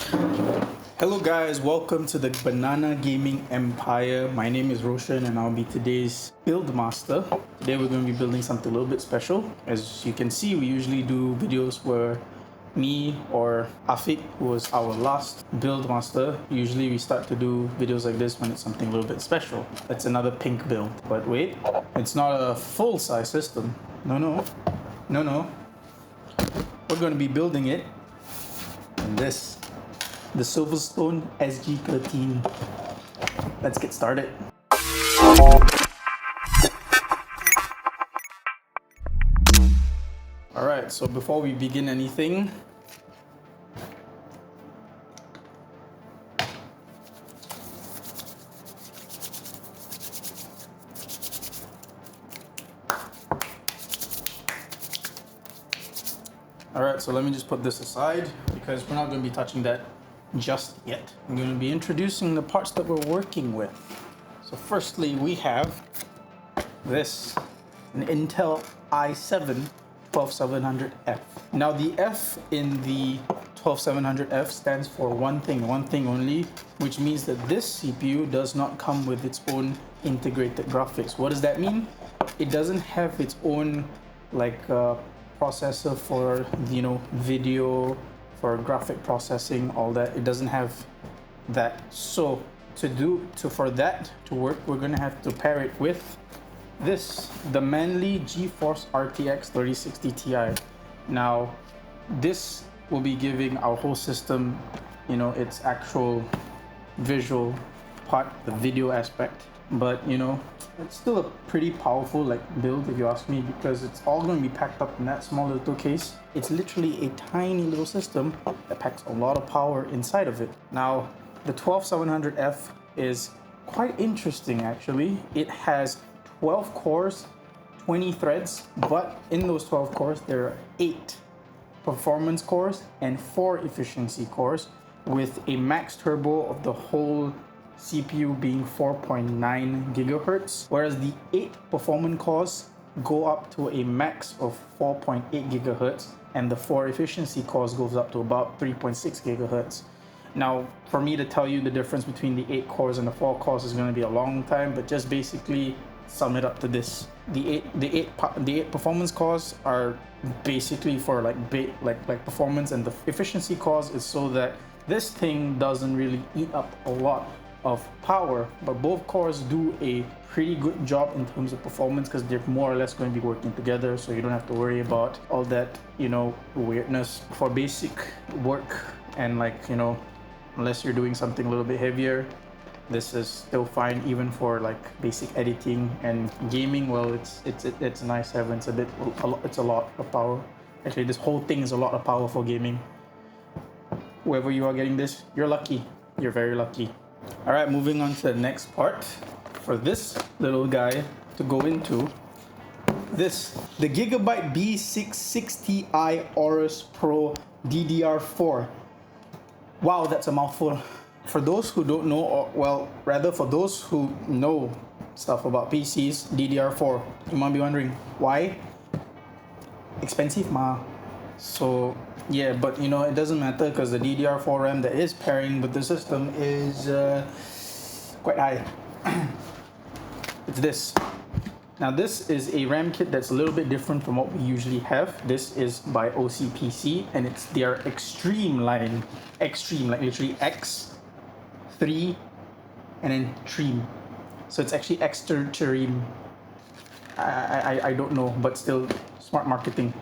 Hello guys, welcome to the Banana Gaming Empire. My name is Roshan and I'll be today's build master. Today we're going to be building something a little bit special. As you can see, we usually do videos where me or Afiq, who was our last build master, usually we start to do videos like this when it's something a little bit special. It's another pink build. But wait, it's not a full-size system. No. We're going to be building it in this. The Silverstone SG13. Let's get started. Alright, so before we begin anything, alright, so let me just put this aside because we're not going to be touching that just yet. I'm going to be introducing the parts that we're working with. So firstly, we have this, an Intel i7 12700F. Now the F in the 12700F stands for one thing only, which means that this CPU does not come with its own integrated graphics. What does that mean? It doesn't have its own processor for, video, for graphic processing, all that. It doesn't have that. So for that to work, we're gonna have to pair it with this, the MANLI GeForce RTX 3060 Ti. Now this will be giving our whole system, its actual visual part, the video aspect. But it's still a pretty powerful build if you ask me, because it's all going to be packed up in that small little case. It's literally a tiny little system that packs a lot of power inside of it. Now the 12700F is quite interesting actually. It has 12 cores, 20 threads, but in those 12 cores there are 8 performance cores and 4 efficiency cores, with a max turbo of the whole CPU being 4.9 gigahertz, whereas the 8 performance cores go up to a max of 4.8 gigahertz and the 4 efficiency cores goes up to about 3.6 gigahertz. Now, for me to tell you the difference between the 8 cores and the 4 cores is going to be a long time, but just basically sum it up to this: the eight performance cores are basically for performance, and the efficiency cores is so that this thing doesn't really eat up a lot of power, but both cores do a pretty good job in terms of performance because they're more or less going to be working together, so you don't have to worry about all that weirdness for basic work. And unless you're doing something a little bit heavier, this is still fine. Even for basic editing and gaming, well, it's a nice seven. It's a lot of power. Actually, this whole thing is a lot of power for gaming. Whoever you are getting this, you're lucky. You're very lucky. All right, moving on to the next part. For this little guy to go into, the GIGABYTE B660i AORUS Pro DDR4. Wow, that's a mouthful. For those who don't know, or well, rather for those who know stuff about PCs, DDR4, you might be wondering why. Expensive ma. So yeah, but it doesn't matter because the DDR4 RAM that is pairing with the system is quite high. It's this. Now this is a RAM kit that's a little bit different from what we usually have. This is by OCPC and it's their extreme line. Extreme, like literally X, 3, and then Tream. So it's actually extreme. I don't know, but still smart marketing,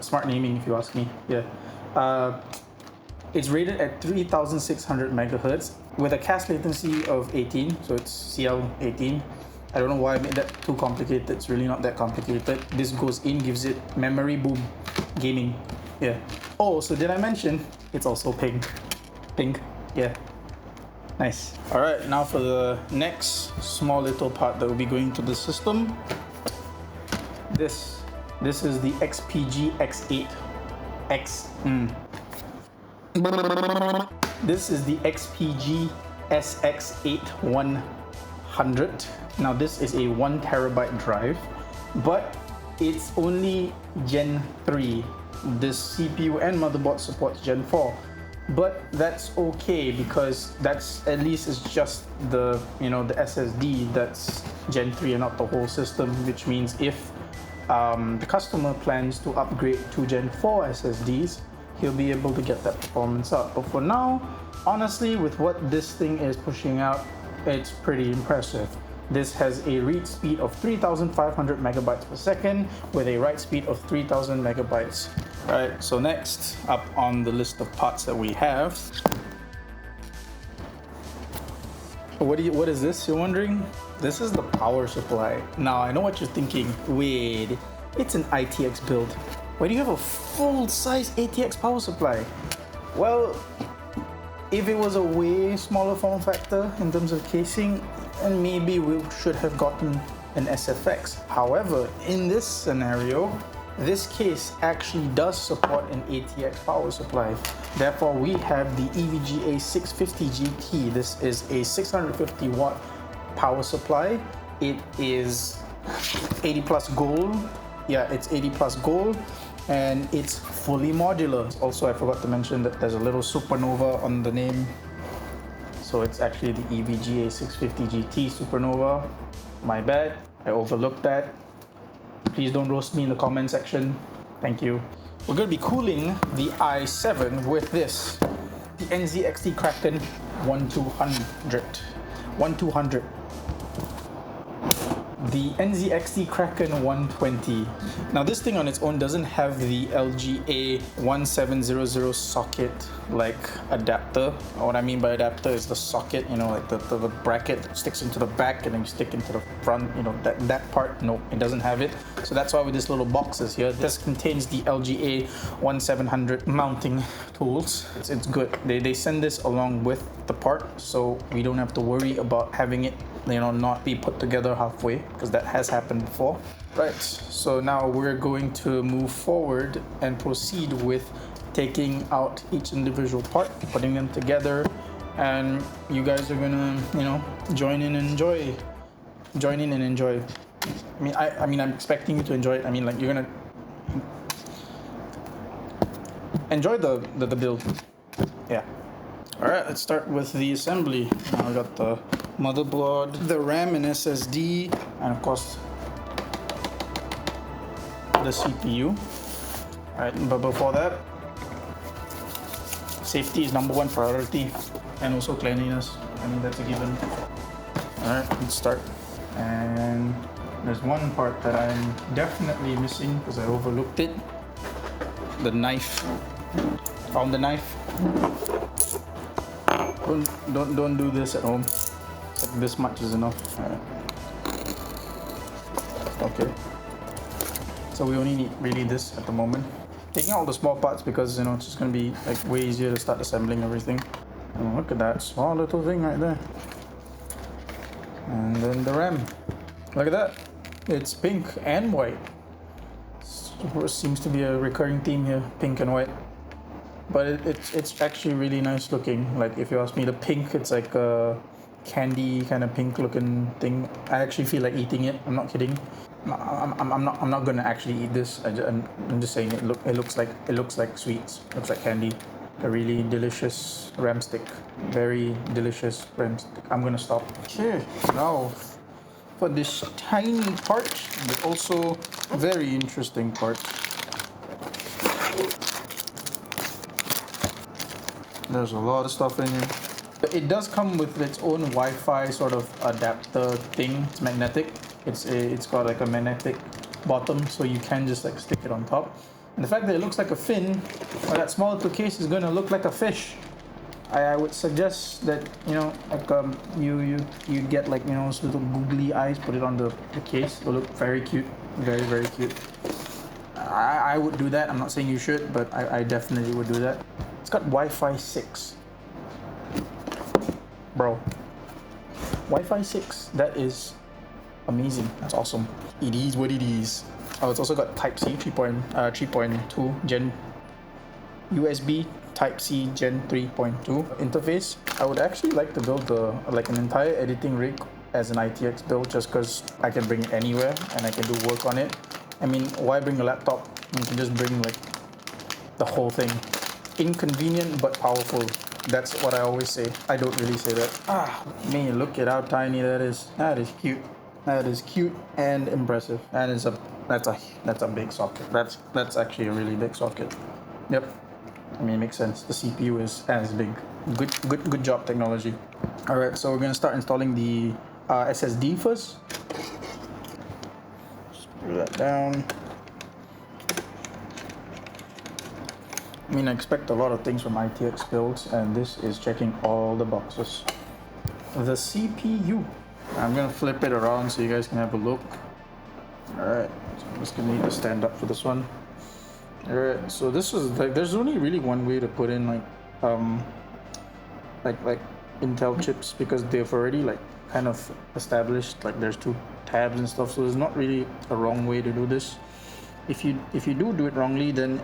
smart naming if you ask me. Yeah. It's rated at 3600 megahertz with a cache latency of 18, so it's CL18. I don't know why I made that too complicated. It's really not that complicated. This goes in, gives it memory, boom, gaming. Yeah. Oh, so did I mention it's also pink? Pink. Yeah. Nice. All right, now for the next small little part that will be going to the system. This is the XPG X8 X. This is the XPG SX8 100. Now this is a 1 terabyte drive, but it's only Gen 3. This CPU and motherboard supports Gen 4. but that's okay because that's at least it's just the the SSD that's Gen 3 and not the whole system, which means if the customer plans to upgrade to Gen 4 SSDs, he'll be able to get that performance up. But for now, honestly, with what this thing is pushing out, it's pretty impressive. This has a read speed of 3,500 megabytes per second with a write speed of 3,000 megabytes. Right, so next up on the list of parts that we have, what is this, you're wondering? This is the power supply. Now I know what you're thinking. Wait, it's an ITX build. Why do you have a full-size ATX power supply? Well, if it was a way smaller form factor in terms of casing, then maybe we should have gotten an SFX. However, in this scenario, this case actually does support an ATX power supply. Therefore, we have the EVGA 650 GT. This is a 650 watt power supply. It is 80 plus gold. Yeah, it's 80 plus gold, and it's fully modular. Also, I forgot to mention that there's a little supernova on the name. So it's actually the EVGA 650 GT supernova. My bad, I overlooked that. Please don't roast me in the comment section. Thank you. We're going to be cooling the i7 with this, the NZXT KRAKEN 1200. The NZXT KRAKEN 120. Now this thing on its own doesn't have the LGA 1700 socket like adapter. What I mean by adapter is the socket, like the bracket that sticks into the back and then you stick into the front, that part. No, it doesn't have it. So that's why with this little boxes here, this contains the LGA 1700 mounting tools. It's good. They send this along with the part, so we don't have to worry about having it not be put together halfway, because that has happened before. Right, so now we're going to move forward and proceed with taking out each individual part, putting them together, and you guys are gonna join in and enjoy. I mean I'm expecting you to enjoy it. I mean, like, you're gonna enjoy the build. Yeah. Alright, let's start with the assembly. Now I got the motherboard, the RAM and SSD, and of course the CPU. Alright, but before that, safety is #1 priority, and also cleanliness. I mean, that's a given. Alright, let's start. And there's one part that I'm definitely missing because I overlooked it. The knife. Found the knife. Don't do this at home. Like, this much is enough. Alright. Okay. So we only need really this at the moment. Taking out all the small parts because it's just gonna be like way easier to start assembling everything. Oh, look at that small little thing right there. And then the RAM. Look at that. It's pink and white. Seems to be a recurring theme here, pink and white. But it's actually really nice looking. Like, if you ask me, the pink, it's like a candy kind of pink looking thing. I actually feel like eating it. I'm not kidding. I'm not gonna actually eat this. I'm just saying it looks like sweets. Looks like candy. A really delicious RAM stick. Very delicious RAM stick. I'm gonna stop. Okay, now for this tiny part, but also very interesting part. There's a lot of stuff in here. It does come with its own Wi-Fi sort of adapter thing. It's magnetic. It's got like a magnetic bottom, so you can just like stick it on top. And the fact that it looks like a fin, or that small little case is going to look like a fish. I would suggest that like you get like those little googly eyes, put it on the case. It'll look very cute, very cute. I would do that. I'm not saying you should, but I definitely would do that. It's got Wi-Fi 6. Bro. Wi-Fi 6. That is amazing. That's awesome. It is what it is. Oh, it's also got Type-C 3.2 Gen USB Type-C Gen 3.2 interface. I would actually like to build an entire editing rig as an ITX build, just because I can bring it anywhere and I can do work on it. I mean, why bring a laptop? You can just bring like the whole thing. inconvenient but powerful. That's what I always say. I don't really say that. Man, look at how tiny that is. That is cute. That is cute and impressive. That's a big socket. That's actually a really big socket. Yep. I mean, it makes sense. The CPU is as big. Good job, technology. All right, so we're gonna start installing the SSD first. Screw that down. I mean, I expect a lot of things from ITX builds, and this is checking all the boxes. The CPU. I'm gonna flip it around so you guys can have a look. All right, so I'm just gonna need to stand up for this one. All right, so this is like, there's only really one way to put in like Intel chips, because they've already like kind of established, like there's two tabs and stuff, so there's not really a wrong way to do this. If you do it wrongly, then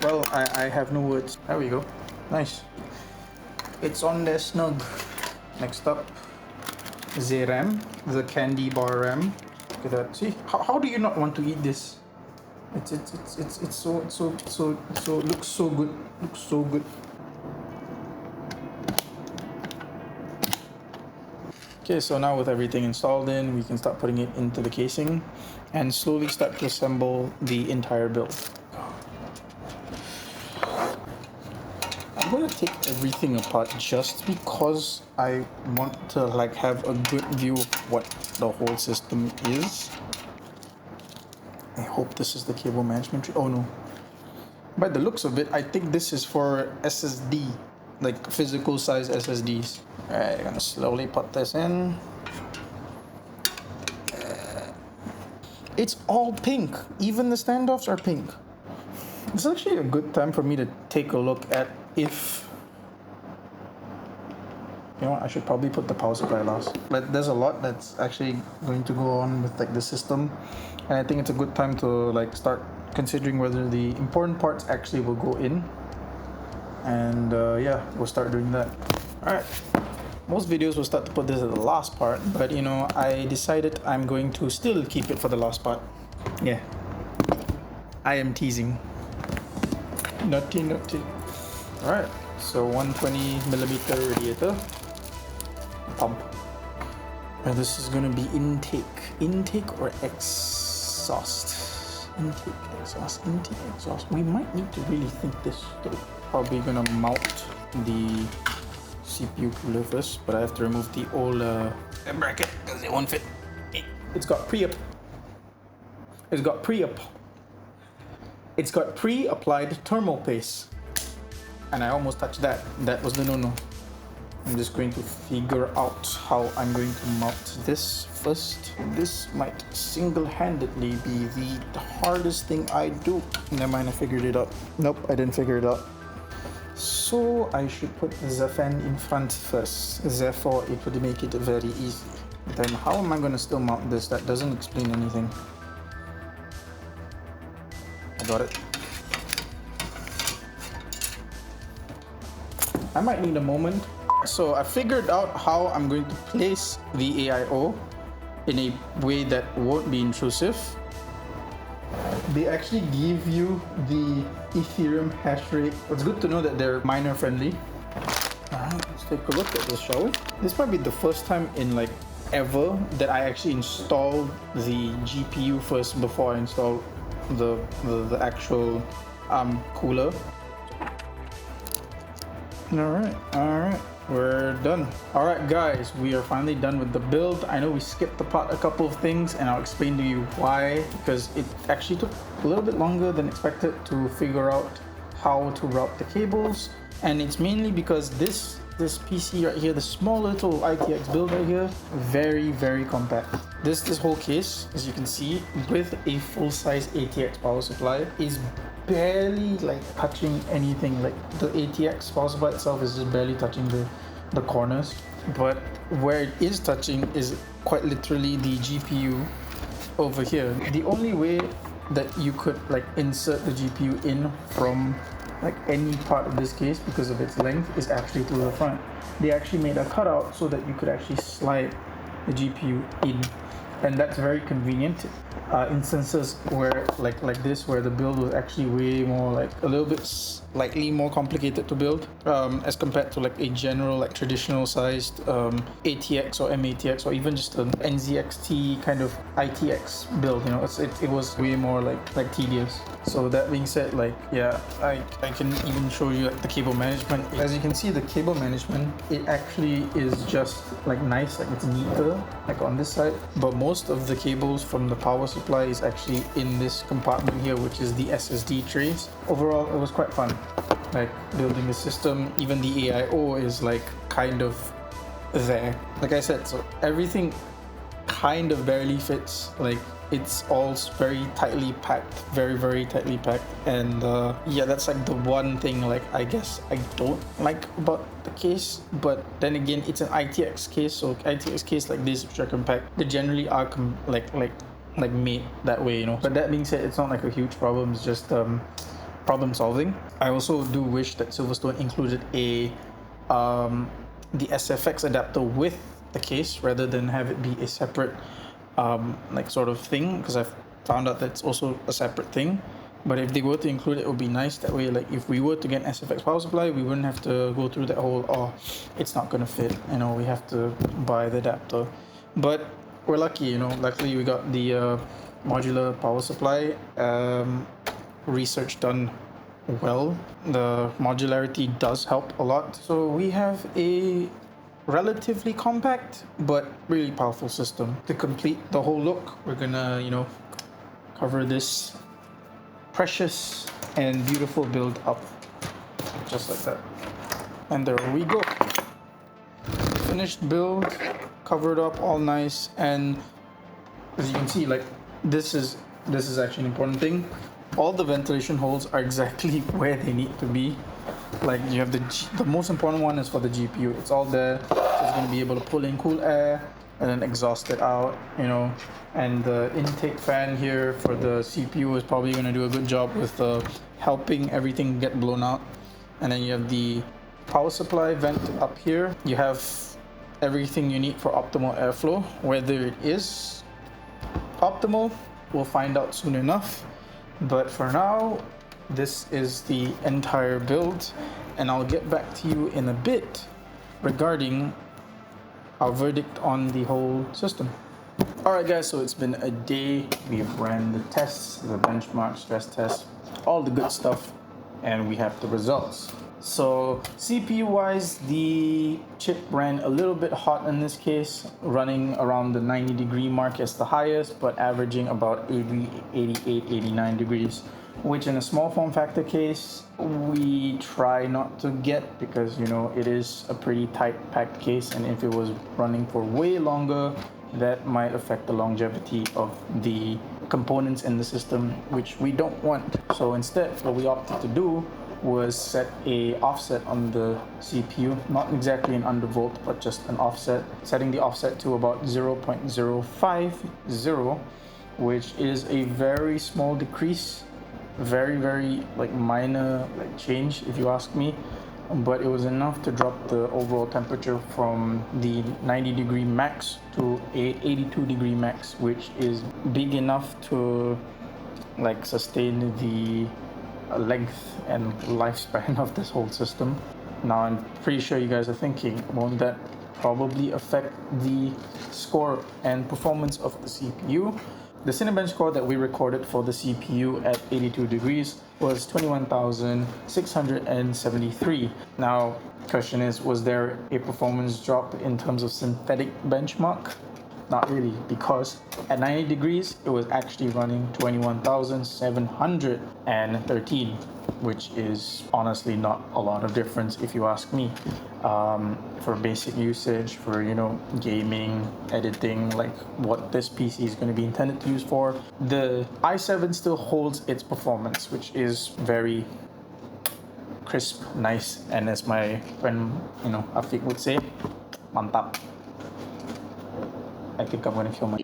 well, I have no words. There we go. Nice. It's on there snug. Next up, the RAM, the candy bar RAM. Look at that. See, how do you not want to eat this? It's so looks so good. Looks so good. Okay, so now with everything installed in, we can start putting it into the casing and slowly start to assemble the entire build. I'm gonna take everything apart just because I want to like have a good view of what the whole system is. I hope this is the cable management tree. Oh no. By the looks of it, I think this is for SSD, like physical size SSDs. Alright, I'm gonna slowly put this in. It's all pink. Even the standoffs are pink. It's actually a good time for me to take a look at if... You know what, I should probably put the power supply last. But there's a lot that's actually going to go on with like the system. And I think it's a good time to like start considering whether the important parts actually will go in. And yeah, we'll start doing that. Alright, most videos will start to put this at the last part, but you know, I decided I'm going to still keep it for the last part. Yeah, I am teasing. Naughty. Alright, so 120mm radiator pump. And this is gonna be intake or exhaust. Intake, exhaust. We might need to really think this through. Probably gonna mount the CPU cooler first, but I have to remove the old bracket because it won't fit. It's got pre-applied thermal paste, and I almost touched that. That was the no-no. I'm just going to figure out how I'm going to mount this first. This might single-handedly be the hardest thing I do. Never mind, I figured it out. Nope, I didn't figure it out. So I should put the fan in front first, therefore it would make it very easy. Then how am I going to still mount this? That doesn't explain anything. I got it. I might need a moment. So I figured out how I'm going to place the AIO in a way that won't be intrusive. They actually give you the Ethereum hash rate. It's good to know that they're miner friendly. Alright, let's take a look at this, shall we? This might be the first time in like ever that I actually installed the GPU first before I install the actual cooler. Alright, we're done. Alright guys, we are finally done with the build. I know we skipped apart a couple of things and I'll explain to you why, because it actually took a little bit longer than expected to figure out how to route the cables, and it's mainly because this PC right here, the small little ITX build right here, very compact. This whole case, as you can see, with a full-size ATX power supply, is barely like touching anything. Like the ATX power supply itself is just barely touching the corners, but where it is touching is quite literally the GPU over here. The only way that you could like insert the GPU in from like any part of this case, because of its length, is actually through the front. They actually made a cutout so that you could actually slide the GPU in, and that's very convenient. Instances where like this, where the build was actually way more like a little bit slightly more complicated to build as compared to like a general, like traditional sized ATX or MATX or even just an NZXT kind of ITX build. You know, it was way more like tedious. So that being said, like yeah, I can even show you like the cable management. As you can see, the cable management, it actually is just like nice, like it's neater like on this side, but most of the cables from the power supply is actually in this compartment here, which is the SSD trays. Overall, it was quite fun, like building the system. Even the AIO is like kind of there. Like I said, so everything kind of barely fits. Like it's all very tightly packed, very tightly packed. And yeah, that's like the one thing like I guess I don't like about the case. But then again, it's an ITX case, so ITX case like this, which are compact, they generally are like made that way, you know. But that being said, it's not like a huge problem. It's just problem solving. I also do wish that Silverstone included a the SFX adapter with the case rather than have it be a separate like sort of thing, because I've found out that's also a separate thing. But if they were to include it, it would be nice. That way, like if we were to get an SFX power supply, we wouldn't have to go through that whole, oh, it's not gonna fit, you know, we have to buy the adapter. But we're lucky, you know, luckily we got the modular power supply. Research done well. The modularity does help a lot. So we have a relatively compact but really powerful system. To complete the whole look, we're gonna, you know, cover this precious and beautiful build up just like that. And there we go. Finished build, covered up all nice. And as you can see, like this is actually an important thing. All the ventilation holes are exactly where they need to be. Like you have the most important one is for the GPU. It's all there, so it's going to be able to pull in cool air and then exhaust it out, you know. And the intake fan here for the CPU is probably going to do a good job with helping everything get blown out. And then you have the power supply vent up here. You have everything you need for optimal airflow. Whether it is optimal, we'll find out soon enough. But for now, this is the entire build, and I'll get back to you in a bit regarding our verdict on the whole system. Alright guys, so it's been a day. We have ran the tests, the benchmark stress test, all the good stuff, and we have the results. So CPU wise, the chip ran a little bit hot in this case, running around the 90-degree mark as the highest, but averaging about 88, 89 degrees, which in a small form factor case, we try not to get, because you know, it is a pretty tight packed case, and if it was running for way longer, that might affect the longevity of the components in the system, which we don't want. So instead, what we opted to do was set a offset on the CPU, not exactly an undervolt, but just an offset, setting the offset to about 0.050, which is a very small decrease, very like minor like change if you ask me, but it was enough to drop the overall temperature from the 90-degree max to a 82-degree max, which is big enough to like sustain the length and lifespan of this whole system. Now I'm pretty sure you guys are thinking, won't that probably affect the score and performance of the CPU? The Cinebench score that we recorded for the CPU at 82 degrees was 21,673. Now, question is, was there a performance drop in terms of synthetic benchmark? Not really, because at 90 degrees, it was actually running 21,713, which is honestly not a lot of difference if you ask me. For basic usage, for, you know, gaming, editing, like what this PC is going to be intended to use for, the i7 still holds its performance, which is very crisp, nice, and as my friend, you know, Afiq would say, mantap. I think I'm gonna kill my.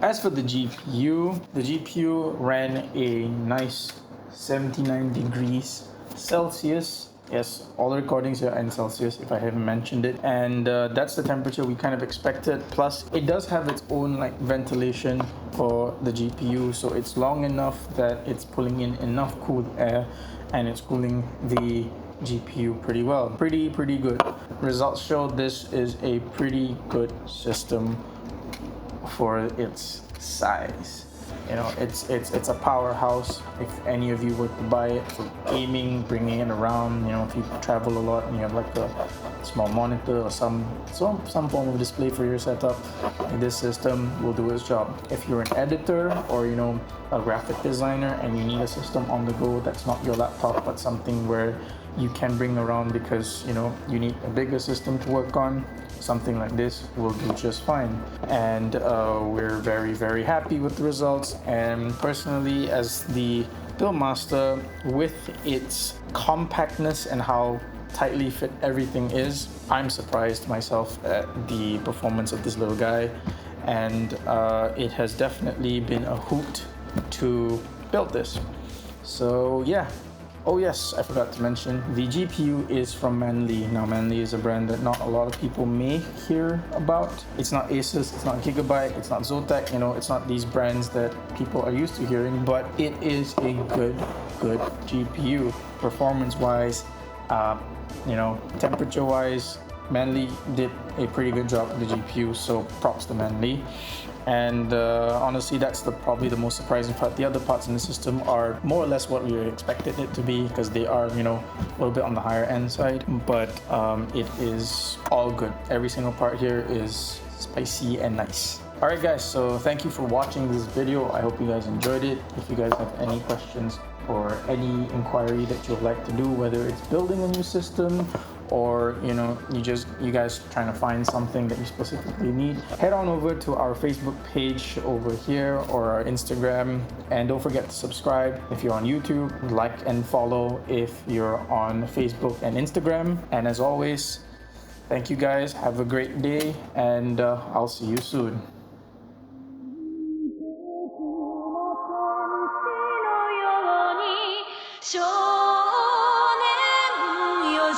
As for the GPU ran a nice 79 degrees Celsius. Yes, all the recordings are in Celsius if I haven't mentioned it, and that's the temperature we kind of expected. Plus, it does have its own like ventilation for the GPU, so it's long enough that it's pulling in enough cool air, and it's cooling the GPU pretty well. Pretty good. Results show this is a pretty good system for its size. You know, it's a powerhouse. If any of you were to buy it for gaming, bringing it around, you know, if you travel a lot and you have like a small monitor or some form of display for your setup, this system will do its job. If you're an editor or, you know, a graphic designer and you need a system on the go that's not your laptop but something where you can bring around because, you know, you need a bigger system to work on, something like this will do just fine. And we're very happy with the results. And personally, as the build master, with its compactness and how tightly fit everything is, I'm surprised myself at the performance of this little guy. And it has definitely been a hoot to build this. So yeah. Oh yes, I forgot to mention, the GPU is from MANLI. Now MANLI is a brand that not a lot of people may hear about. It's not ASUS, it's not GIGABYTE, it's not Zotac, you know, it's not these brands that people are used to hearing, but it is a good GPU. Performance-wise, you know, temperature-wise, MANLI did a pretty good job with the GPU, so props to MANLI. And honestly, that's probably the most surprising part. The other parts in the system are more or less what we expected it to be, because they are, you know, a little bit on the higher end side, but it is all good. Every single part here is spicy and nice. Alright guys, so thank you for watching this video. I hope you guys enjoyed it. If you guys have any questions or any inquiry that you would like to do, whether it's building a new system or, you know, you guys trying to find something that you specifically need, head on over to our Facebook page over here or our Instagram, and don't forget to subscribe if you're on YouTube, like and follow if you're on Facebook and Instagram. And as always, thank you guys, have a great day, and I'll see you soon. 少年よ